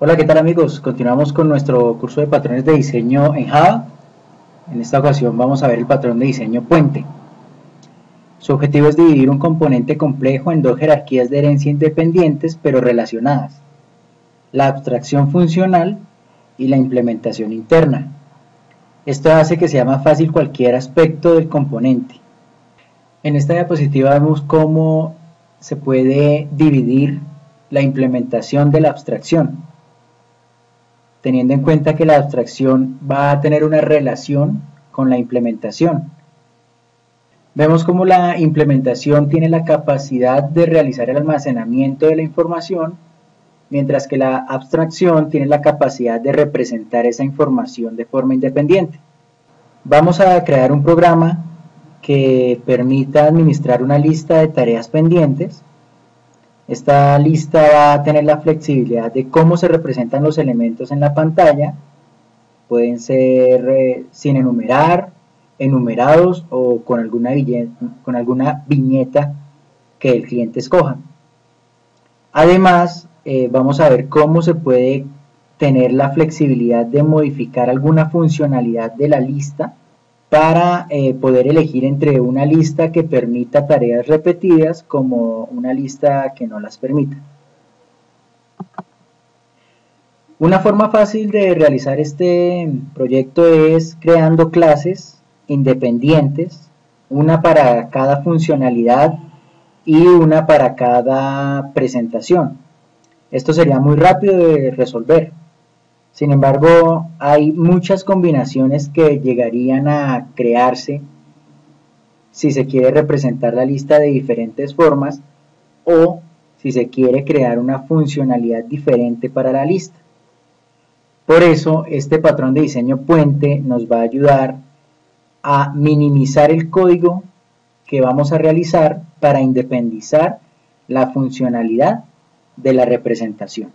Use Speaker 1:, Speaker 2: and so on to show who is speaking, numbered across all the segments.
Speaker 1: Hola, ¿qué tal amigos? Continuamos con nuestro curso de patrones de diseño en Java. En esta ocasión vamos a ver el patrón de diseño puente. Su objetivo es dividir un componente complejo en dos jerarquías de herencia independientes pero relacionadas: la abstracción funcional y la implementación interna. Esto hace que sea más fácil cualquier aspecto del componente. En esta diapositiva vemos cómo se puede dividir la implementación de la abstracción, teniendo en cuenta que la abstracción va a tener una relación con la implementación. Vemos cómo la implementación tiene la capacidad de realizar el almacenamiento de la información, mientras que la abstracción tiene la capacidad de representar esa información de forma independiente. Vamos a crear un programa que permita administrar una lista de tareas pendientes. Esta lista va a tener la flexibilidad de cómo se representan los elementos en la pantalla. Pueden ser sin enumerar, enumerados o con alguna viñeta que el cliente escoja. Además, vamos a ver cómo se puede tener la flexibilidad de modificar alguna funcionalidad de la lista para poder elegir entre una lista que permita tareas repetidas como una lista que no las permita. Una forma fácil de realizar este proyecto es creando clases independientes, una para cada funcionalidad y una para cada presentación. Esto sería muy rápido de resolver. Sin embargo, hay muchas combinaciones que llegarían a crearse si se quiere representar la lista de diferentes formas o si se quiere crear una funcionalidad diferente para la lista. Por eso, este patrón de diseño puente nos va a ayudar a minimizar el código que vamos a realizar para independizar la funcionalidad de la representación.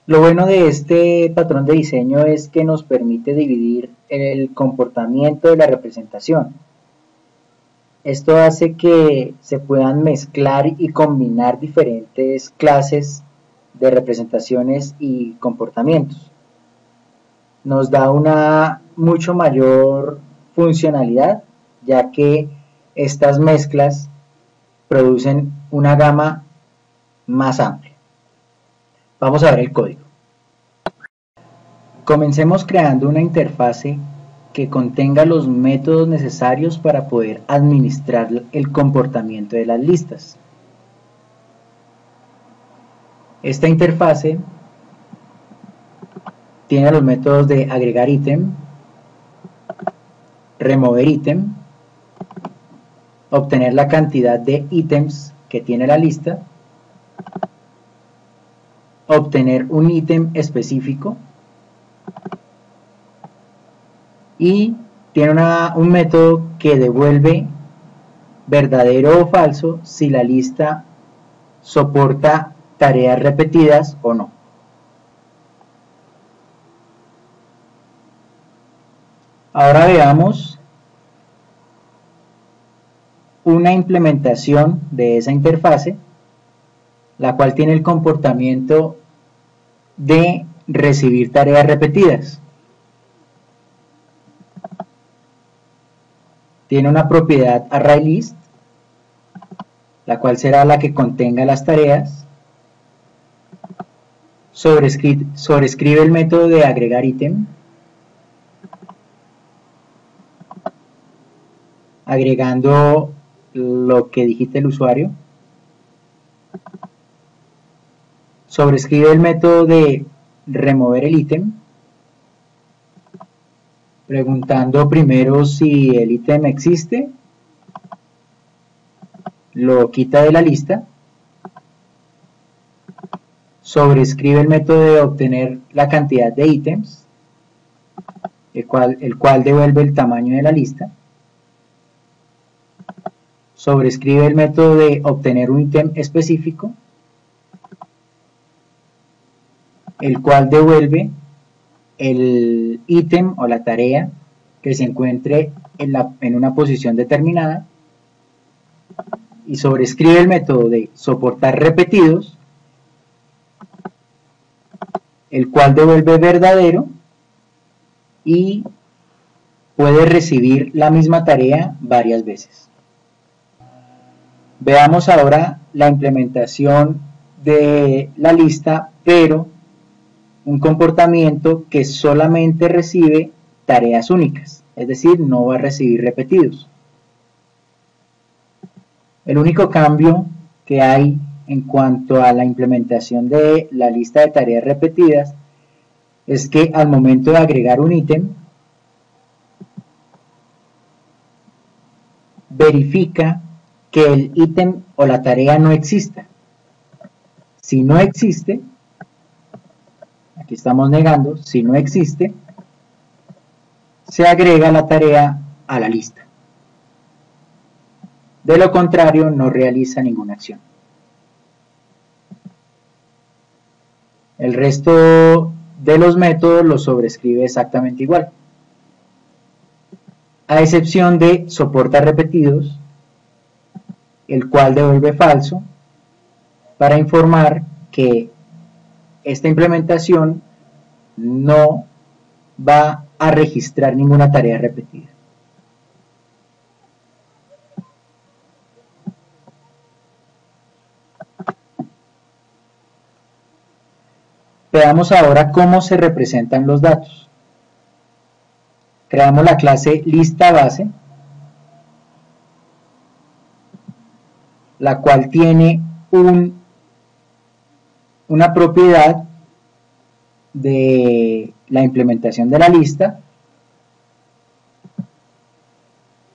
Speaker 1: Lo bueno de este patrón de diseño es que nos permite dividir el comportamiento de la representación. Esto hace que se puedan mezclar y combinar diferentes clases de representaciones y comportamientos. Nos da una mucho mayor funcionalidad, ya que estas mezclas producen una gama más amplia. Vamos a ver el código. Comencemos creando una interfase que contenga los métodos necesarios para poder administrar el comportamiento de las listas. Esta interfase tiene los métodos de agregar ítem, remover ítem, obtener la cantidad de ítems que tiene la lista, obtener un ítem específico y tiene un método que devuelve verdadero o falso si la lista soporta tareas repetidas o no. Ahora veamos una implementación de esa interfase, la cual tiene el comportamiento de recibir tareas repetidas. Tiene una propiedad ArrayList, la cual será la que contenga las tareas. Sobrescribe el método de agregar ítem, agregando lo que digite el usuario. Sobrescribe el método de remover el ítem, preguntando primero si el ítem existe, lo quita de la lista. Sobrescribe el método de obtener la cantidad de ítems, el cual devuelve el tamaño de la lista. Sobrescribe el método de obtener un ítem específico, el cual devuelve el ítem o la tarea que se encuentre en una posición determinada, y sobrescribe el método de soportar repetidos, el cual devuelve verdadero y puede recibir la misma tarea varias veces. Veamos ahora la implementación de la lista, pero un comportamiento que solamente recibe tareas únicas, es decir, no va a recibir repetidos. El único cambio que hay en cuanto a la implementación de la lista de tareas repetidas es que al momento de agregar un ítem, verifica que el ítem o la tarea no exista. Si no existe, aquí estamos negando, si no existe, se agrega la tarea a la lista. De lo contrario, no realiza ninguna acción. El resto de los métodos los sobrescribe exactamente igual, a excepción de soporta repetidos, el cual devuelve falso, para informar que esta implementación no va a registrar ninguna tarea repetida. Veamos ahora cómo se representan los datos. Creamos la clase lista base, la cual tiene una propiedad de la implementación de la lista.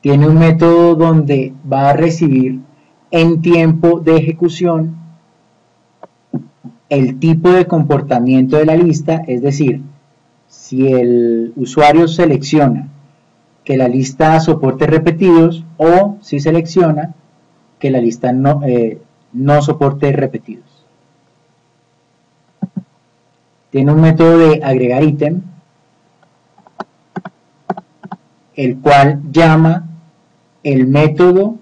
Speaker 1: Tiene un método donde va a recibir en tiempo de ejecución el tipo de comportamiento de la lista, es decir, si el usuario selecciona que la lista soporte repetidos o si selecciona que la lista no soporte repetidos. Tiene un método de agregar ítem, el cual llama el método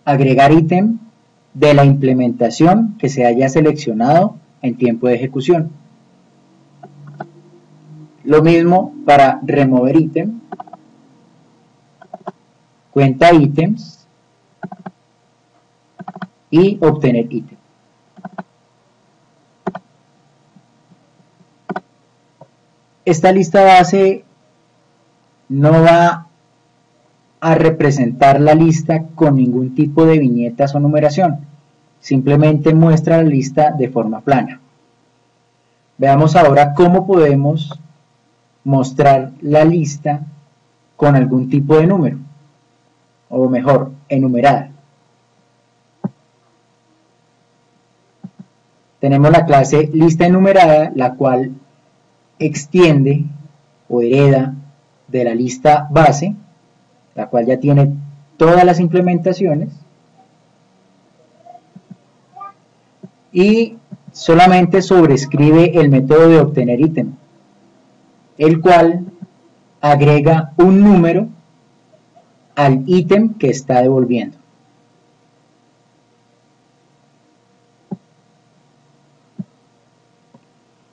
Speaker 1: agregar ítem de la implementación que se haya seleccionado en tiempo de ejecución. Lo mismo para remover ítem, cuenta ítems y obtener ítem. Esta lista base no va a representar la lista con ningún tipo de viñetas o numeración, simplemente muestra la lista de forma plana. Veamos ahora cómo podemos mostrar la lista con algún tipo de número, o mejor, enumerada. Tenemos la clase lista enumerada, la cual extiende o hereda de la lista base, la cual ya tiene todas las implementaciones, y solamente sobrescribe el método de obtener ítem, el cual agrega un número al ítem que está devolviendo.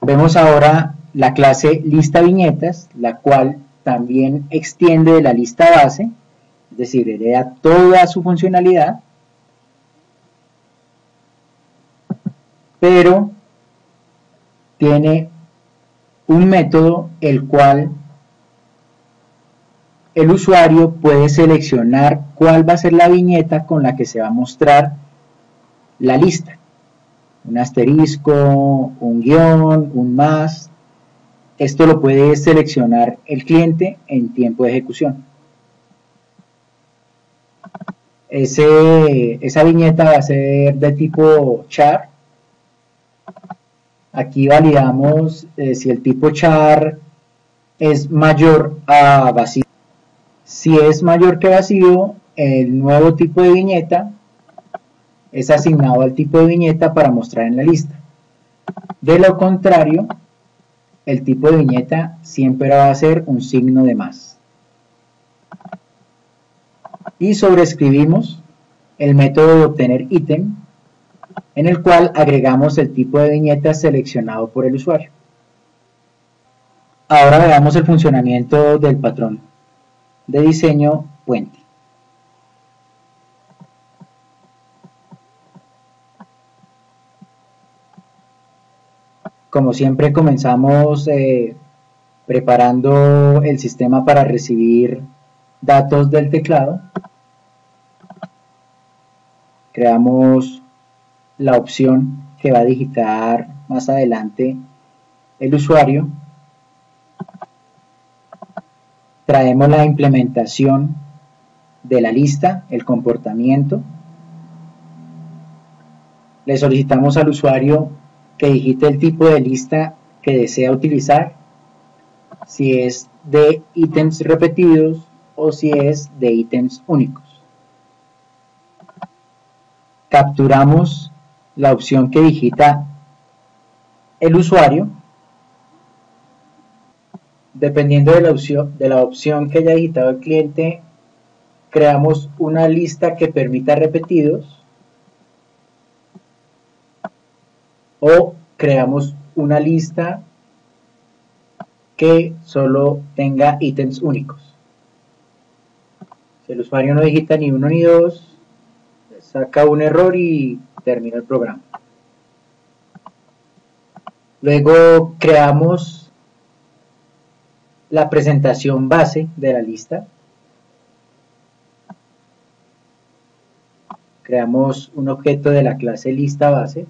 Speaker 1: Vemos ahora la clase lista viñetas, la cual también extiende de la lista base, es decir, hereda toda su funcionalidad, pero tiene un método el cual el usuario puede seleccionar cuál va a ser la viñeta con la que se va a mostrar la lista. Un asterisco, un guión, un más. Esto lo puede seleccionar el cliente en tiempo de ejecución. Esa viñeta va a ser de tipo char. Aquí validamos si el tipo char es mayor a vacío. Si es mayor que vacío, el nuevo tipo de viñeta es asignado al tipo de viñeta para mostrar en la lista. De lo contrario, el tipo de viñeta siempre va a ser un signo de más. Y sobrescribimos el método de obtener ítem, en el cual agregamos el tipo de viñeta seleccionado por el usuario. Ahora veamos el funcionamiento del patrón de diseño puente. Como siempre comenzamos preparando el sistema para recibir datos del teclado. Creamos la opción que va a digitar más adelante el usuario. Traemos la implementación de la lista, el comportamiento. Le solicitamos al usuario que digite el tipo de lista que desea utilizar, si es de ítems repetidos o si es de ítems únicos. Capturamos la opción que digita el usuario. Dependiendo de la opción que haya digitado el cliente, creamos una lista que permita repetidos o creamos una lista que solo tenga ítems únicos. Si el usuario no digita ni uno ni dos, saca un error y termina el programa. Luego creamos la presentación base de la lista. Creamos un objeto de la clase lista base.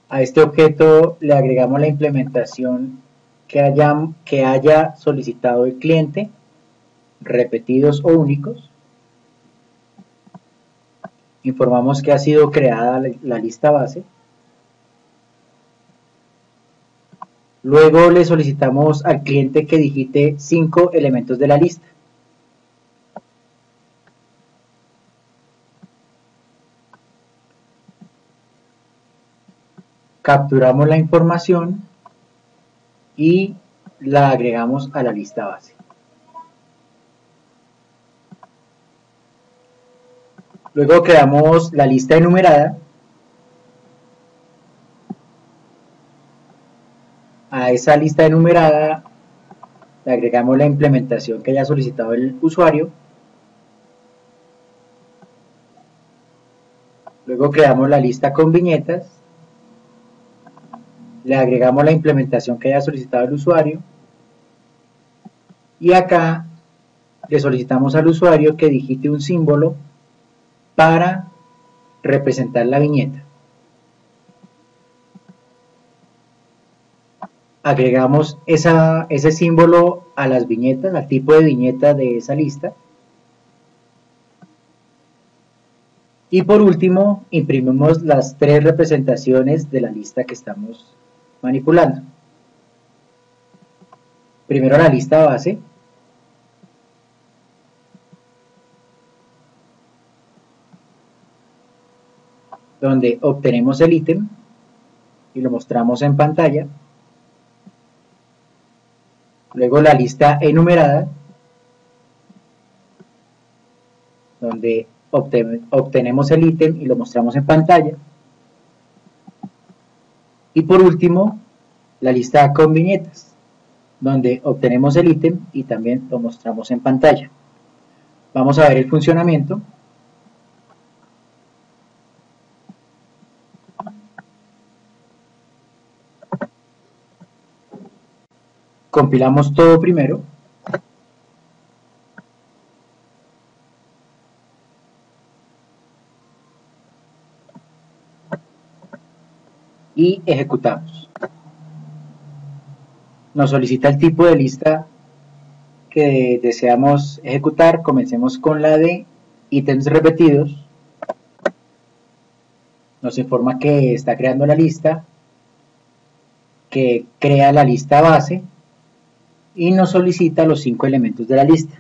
Speaker 1: A este objeto le agregamos la implementación que haya solicitado el cliente, repetidos o únicos. Informamos que ha sido creada la lista base. Luego le solicitamos al cliente que digite 5 elementos de la lista. Capturamos la información y la agregamos a la lista base. Luego creamos la lista enumerada. A esa lista enumerada le agregamos la implementación que haya solicitado el usuario. Luego creamos la lista con viñetas. Le agregamos la implementación que haya solicitado el usuario. Y acá le solicitamos al usuario que digite un símbolo para representar la viñeta. Agregamos ese símbolo a las viñetas, al tipo de viñeta de esa lista. Y por último, imprimimos las 3 representaciones de la lista que estamos manipulando. Primero la lista base. Donde obtenemos el ítem y lo mostramos en pantalla. Luego la lista enumerada, donde obtenemos el ítem y lo mostramos en pantalla. Y por último, la lista con viñetas, donde obtenemos el ítem y también lo mostramos en pantalla. Vamos a ver el funcionamiento. Compilamos todo primero. Y ejecutamos. Nos solicita el tipo de lista que deseamos ejecutar. Comencemos con la de ítems repetidos. Nos informa que está creando la lista, que crea la lista base y nos solicita los 5 elementos de la lista.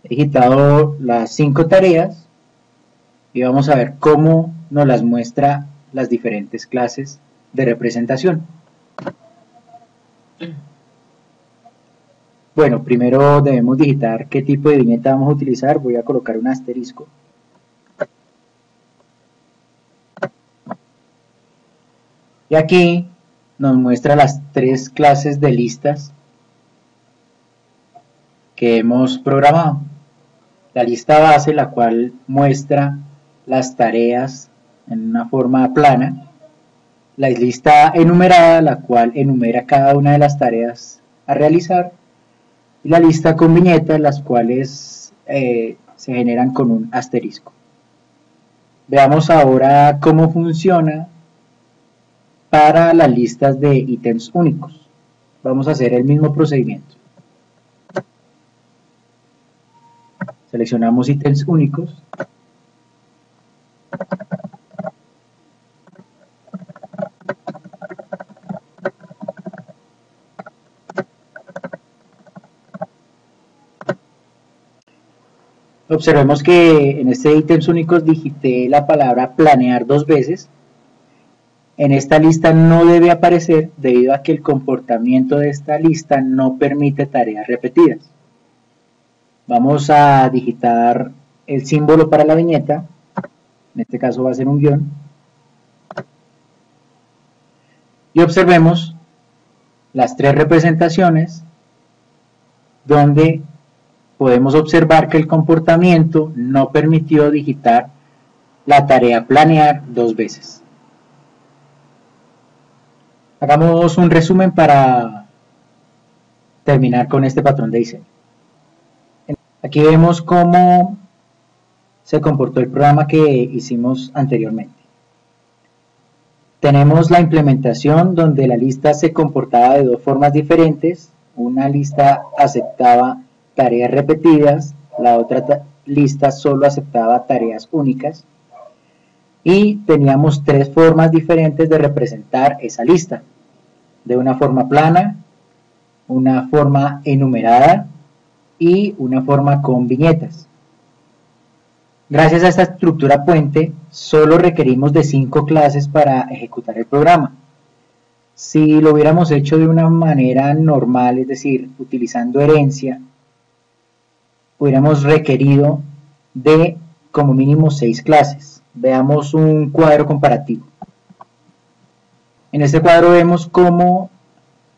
Speaker 1: He digitado las 5 tareas y vamos a ver cómo nos las muestra las diferentes clases de representación. Bueno, primero debemos digitar qué tipo de viñeta vamos a utilizar. Voy a colocar un asterisco. Y aquí nos muestra las tres clases de listas que hemos programado. La lista base, la cual muestra las tareas en una forma plana. La lista enumerada, la cual enumera cada una de las tareas a realizar. Y la lista con viñetas, las cuales se generan con un asterisco. Veamos ahora cómo funciona para las listas de ítems únicos. Vamos a hacer el mismo procedimiento. Seleccionamos ítems únicos. Observemos que en este ítems únicos digité la palabra planear 2 veces. En esta lista no debe aparecer debido a que el comportamiento de esta lista no permite tareas repetidas. Vamos a digitar el símbolo para la viñeta. En este caso va a ser un guión. Y observemos las tres representaciones donde podemos observar que el comportamiento no permitió digitar la tarea planear 2 veces. Hagamos un resumen para terminar con este patrón de diseño. Aquí vemos cómo se comportó el programa que hicimos anteriormente. Tenemos la implementación donde la lista se comportaba de dos formas diferentes. Una lista aceptaba tareas repetidas, la otra lista solo aceptaba tareas únicas. Y teníamos tres formas diferentes de representar esa lista. De una forma plana, una forma enumerada y una forma con viñetas. Gracias a esta estructura puente, solo requerimos de 5 clases para ejecutar el programa. Si lo hubiéramos hecho de una manera normal, es decir, utilizando herencia, hubiéramos requerido de como mínimo 6 clases. Veamos un cuadro comparativo. En este cuadro vemos cómo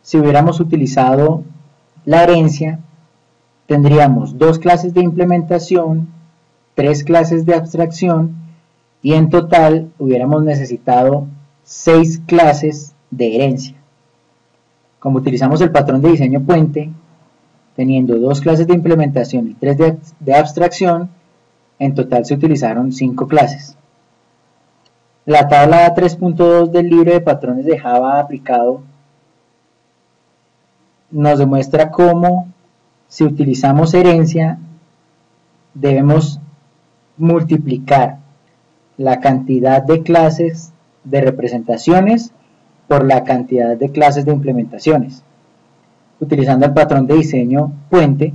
Speaker 1: si hubiéramos utilizado la herencia, tendríamos 2 clases de implementación, 3 clases de abstracción y en total hubiéramos necesitado 6 clases de herencia. Como utilizamos el patrón de diseño puente, teniendo 2 clases de implementación y 3 de abstracción, en total se utilizaron 5 clases. La tabla 3.2 del libro de patrones de Java aplicado nos demuestra cómo si utilizamos herencia debemos multiplicar la cantidad de clases de representaciones por la cantidad de clases de implementaciones. Utilizando el patrón de diseño puente,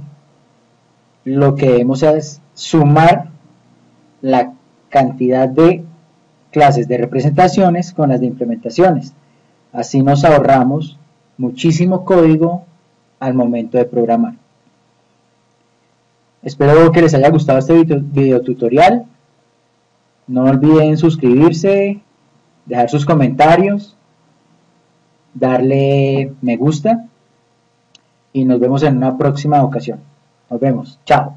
Speaker 1: lo que debemos es sumar la cantidad de clases de representaciones con las de implementaciones. Así nos ahorramos muchísimo código al momento de programar. Espero que les haya gustado este video tutorial. No olviden suscribirse, dejar sus comentarios, darle me gusta y nos vemos en una próxima ocasión. Nos vemos. Chao.